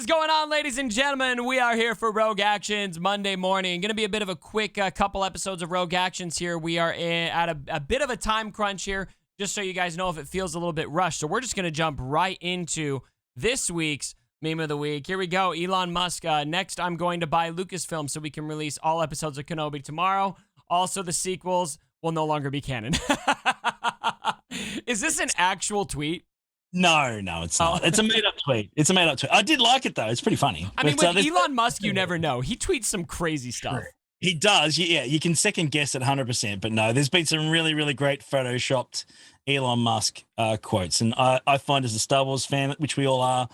going on, ladies and gentlemen? We are here for Rogue Actions Monday morning. Going to be a bit of a quick couple episodes of Rogue Actions here. We are at a bit of a time crunch here, just so you guys know if it feels a little bit rushed. So we're just going to jump right into this week's meme of the week. Here we go. Elon Musk. Next, I'm going to buy Lucasfilm so we can release all episodes of Kenobi tomorrow. Also, the sequels will no longer be canon. Is this an actual tweet? No, it's not. It's a made-up tweet. I did like it, though. It's pretty funny. I mean, with Elon Musk, you never know. He tweets some crazy stuff. He does. Yeah, you can second guess it 100%. But no, there's been some really, really great photoshopped Elon Musk quotes. And I find as a Star Wars fan, which we all are,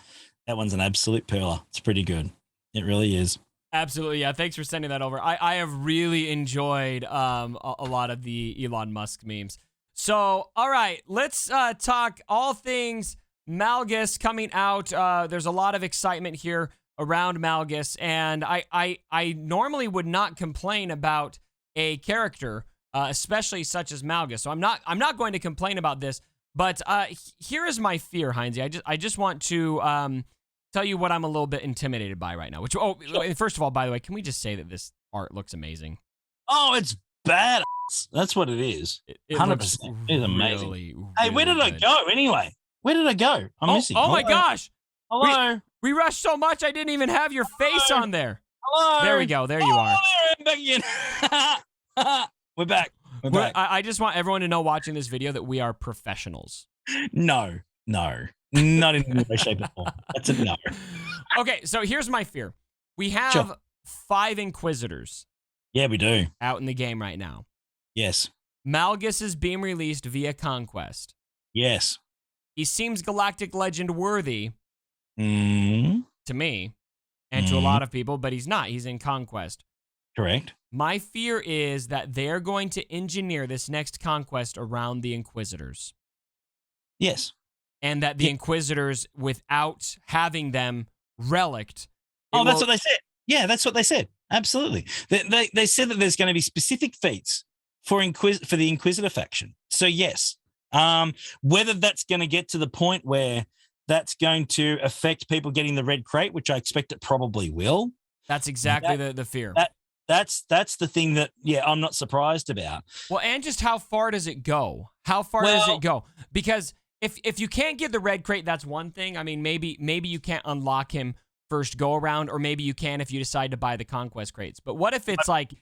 that one's an absolute pearler. It's pretty good. It really is. Absolutely, yeah. Thanks for sending that over. I have really enjoyed a lot of the Elon Musk memes. So, all right, let's talk all things Malgus coming out. There's a lot of excitement here around Malgus, and I normally would not complain about a character, especially such as Malgus. So I'm not going to complain about this. But here is my fear, Heinze. I just want to tell you what I'm a little bit intimidated by right now. First of all, by the way, can we just say that this art looks amazing? Oh, it's badass. That's what it is. 100%. It's amazing. Really, hey, where did I go anyway? Where did I go? I'm missing. Oh my gosh. Hello. We rushed so much I didn't even have your face on there. Hello. There we go. There you are. I'm back again. We're back. I just want everyone to know watching this video that we are professionals. No. Not in any way, shape, or form. That's a no. Okay, so here's my fear. We have 5 Inquisitors. Yeah, we do. Out in the game right now. Yes. Malgus is being released via Conquest. Yes. He seems Galactic Legend worthy to me and to a lot of people, but he's not. He's in Conquest. Correct. My fear is that they're going to engineer this next Conquest around the Inquisitors. Yes. And that the Inquisitors, without having them relict... that's what they said. Yeah, that's what they said. Absolutely. They said that there's going to be specific feats for the Inquisitor faction. So, yes. Whether that's going to get to the point where that's going to affect people getting the red crate, which I expect it probably will. That's exactly the fear. That's the thing that, I'm not surprised about. Well, and just how far does it go? How far does it go? Because if you can't get the red crate, that's one thing. I mean, maybe you can't unlock him first go around, or maybe you can if you decide to buy the Conquest crates. But what if it's like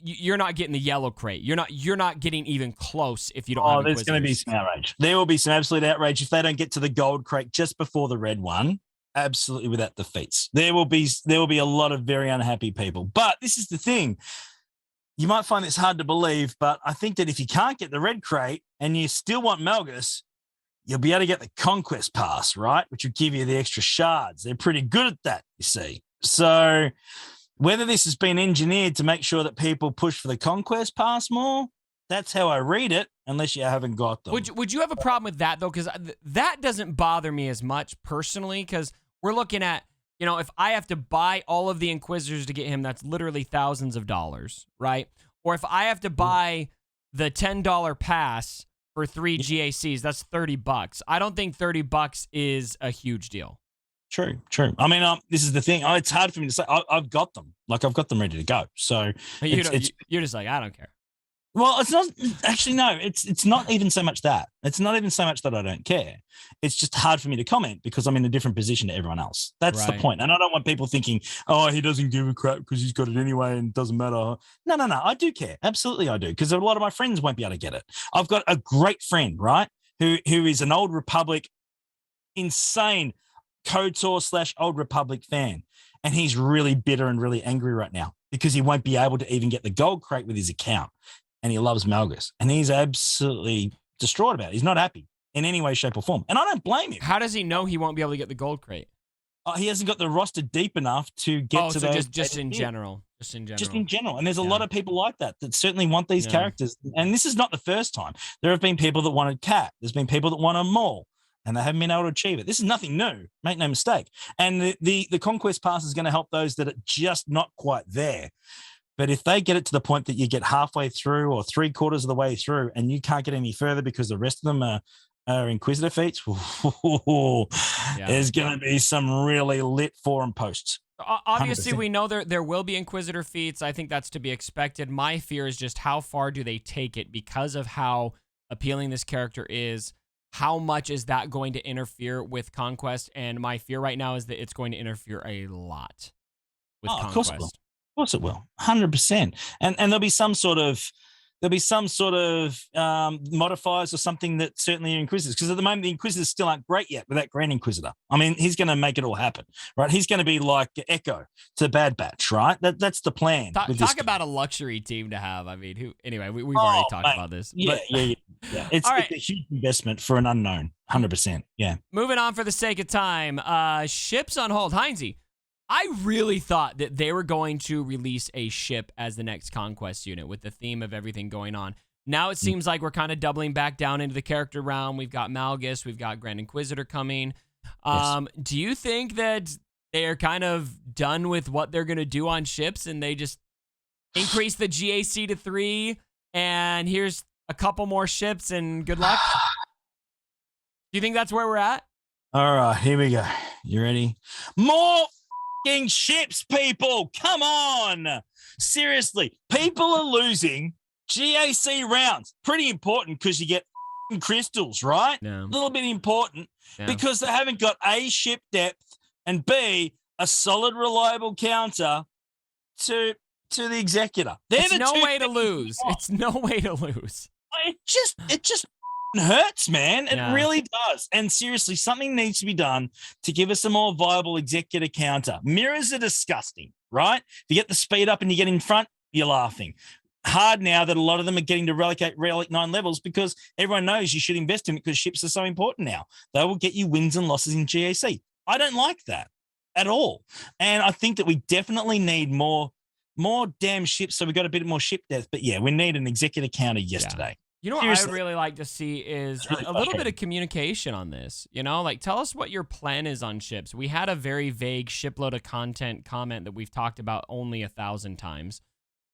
you're not getting the yellow crate? You're not getting even close if you don't have there's going to be some outrage. There will be some absolute outrage if they don't get to the gold crate just before the red one. Absolutely, without defeats. There will be a lot of very unhappy people. But this is the thing. You might find this hard to believe, but I think that if you can't get the red crate and you still want Malgus, you'll be able to get the Conquest Pass, right? Which will give you the extra shards. They're pretty good at that, you see. So whether this has been engineered to make sure that people push for the Conquest Pass more, that's how I read it, unless you haven't got them. Would you have a problem with that, though? Because that doesn't bother me as much personally, because we're looking at, if I have to buy all of the Inquisitors to get him, that's literally thousands of dollars, right? Or if I have to buy the $10 pass for 3 GACs, that's $30. I don't think $30 is a huge deal. True. I mean, this is the thing. It's hard for me to say. I've got them. I've got them ready to go. So you're just like, I don't care. Well, it's not actually, no, it's not even so much that. It's not even so much that I don't care. It's just hard for me to comment because I'm in a different position to everyone else. That's the point. And I don't want people thinking, oh, he doesn't give a crap because he's got it anyway and it doesn't matter. No. I do care. Absolutely, I do. Because a lot of my friends won't be able to get it. I've got a great friend, right, who is an Old Republic, insane KOTOR / Old Republic fan. And he's really bitter and really angry right now because he won't be able to even get the gold crate with his account. And he loves Malgus. And he's absolutely distraught about it. He's not happy in any way, shape, or form. And I don't blame him. How does he know he won't be able to get the gold crate? He hasn't got the roster deep enough to get to those. Just in general. Just in general. And there's a lot of people like that certainly want these characters. And this is not the first time. There have been people that wanted Cat. There's been people that wanted Maul. And they haven't been able to achieve it. This is nothing new. Make no mistake. And the Conquest Pass is going to help those that are just not quite there. But if they get it to the point that you get halfway through or 3/4 of the way through and you can't get any further because the rest of them are Inquisitor feats, Yeah. There's going to be some really lit forum posts. Obviously, 100%. we know there will be Inquisitor feats. I think that's to be expected. My fear is just how far do they take it because of how appealing this character is. How much is that going to interfere with Conquest? And my fear right now is that it's going to interfere a lot with Conquest. Of course it will. Of course it will. 100%. And there'll be some sort of modifiers or something that certainly Inquisitors, because at the moment the Inquisitors still aren't great yet with that Grand Inquisitor. I mean, he's going to make it all happen, right? He's going to be like Echo to Bad Batch, right? That's the plan. Talk about a luxury team to have. I mean, anyway, we've already talked about this. Yeah. It's a huge investment for an unknown. 100%. Yeah. Moving on for the sake of time. Ships on hold. Heinze, I really thought that they were going to release a ship as the next Conquest unit with the theme of everything going on. Now it seems like we're kind of doubling back down into the character realm. We've got Malgus. We've got Grand Inquisitor coming. Yes. Do you think that they're kind of done with what they're going to do on ships and they just increase the GAC to 3 and here's a couple more ships and good luck? Do you think that's where we're at? All right, here we go. You ready? More ships, people. Come on. Seriously, people are losing GAC rounds. Pretty important because you get crystals, right? Yeah. A little bit important because they haven't got A, ship depth, and B, a solid, reliable counter to the Executor. It's no way to lose. It's no way to lose. It just hurts, man. It really does. And seriously, something needs to be done to give us a more viable Executor counter. Mirrors are disgusting, right? If you get the speed up and you get in front, you're laughing. Hard now that a lot of them are getting to Relic 9 levels because everyone knows you should invest in it because ships are so important now. They will get you wins and losses in GAC. I don't like that at all. And I think that we definitely need more damn ships so we got a bit more ship depth. But yeah, we need an Executor counter yesterday. Yeah. You know what I would really like to see is a little bit of communication on this. You know, like tell us what your plan is on ships. We had a very vague shipload of content comment that we've talked about only 1,000 times.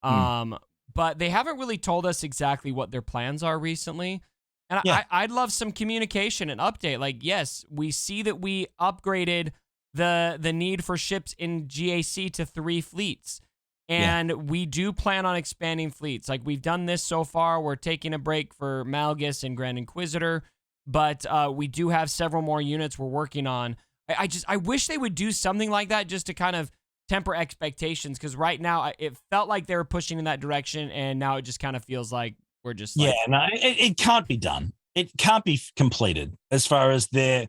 But they haven't really told us exactly what their plans are recently. And I'd love some communication and update. Like, yes, we see that we upgraded the need for ships in GAC to 3 fleets. And we do plan on expanding fleets. Like, we've done this so far. We're taking a break for Malgus and Grand Inquisitor, but we do have several more units we're working on. I wish they would do something like that just to kind of temper expectations, because right now it felt like they were pushing in that direction, and now it just kind of feels like we're just like... Yeah, no, it can't be done. It can't be completed as far as their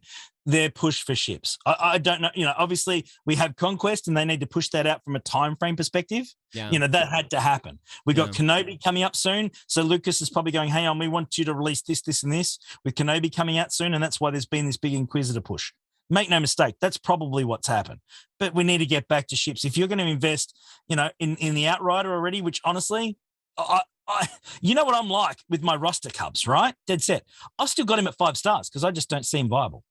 push for ships. I don't know. You know, obviously we have Conquest and they need to push that out from a time frame perspective. Yeah. You know, that had to happen. We got Kenobi coming up soon. So Lucas is probably going, hey, we want you to release this, this, and this with Kenobi coming out soon. And that's why there's been this big Inquisitor push. Make no mistake, that's probably what's happened. But we need to get back to ships. If you're going to invest, you know, in the Outrider already, which honestly, you know what I'm like with my roster Cubs, right? Dead set. I've still got him at 5 stars because I just don't see him viable.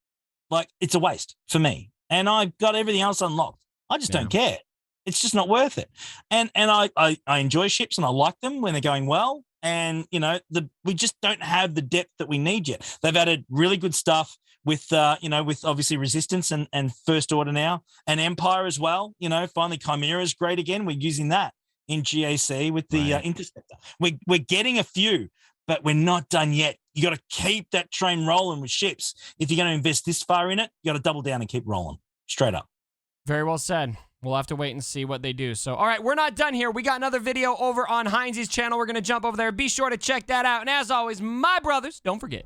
Like, it's a waste for me. And I've got everything else unlocked. I just don't care. It's just not worth it. And I enjoy ships and I like them when they're going well. And, you know, we just don't have the depth that we need yet. They've added really good stuff with, you know, with obviously Resistance and First Order now, and Empire as well. You know, finally Chimera is great again. We're using that in GAC with the Interceptor. We're getting a few, but we're not done yet. You got to keep that train rolling with ships. If you're going to invest this far in it, you got to double down and keep rolling. Straight up. Very well said. We'll have to wait and see what they do. So, all right, we're not done here. We got another video over on Heinze's channel. We're going to jump over there. Be sure to check that out. And as always, my brothers, don't forget,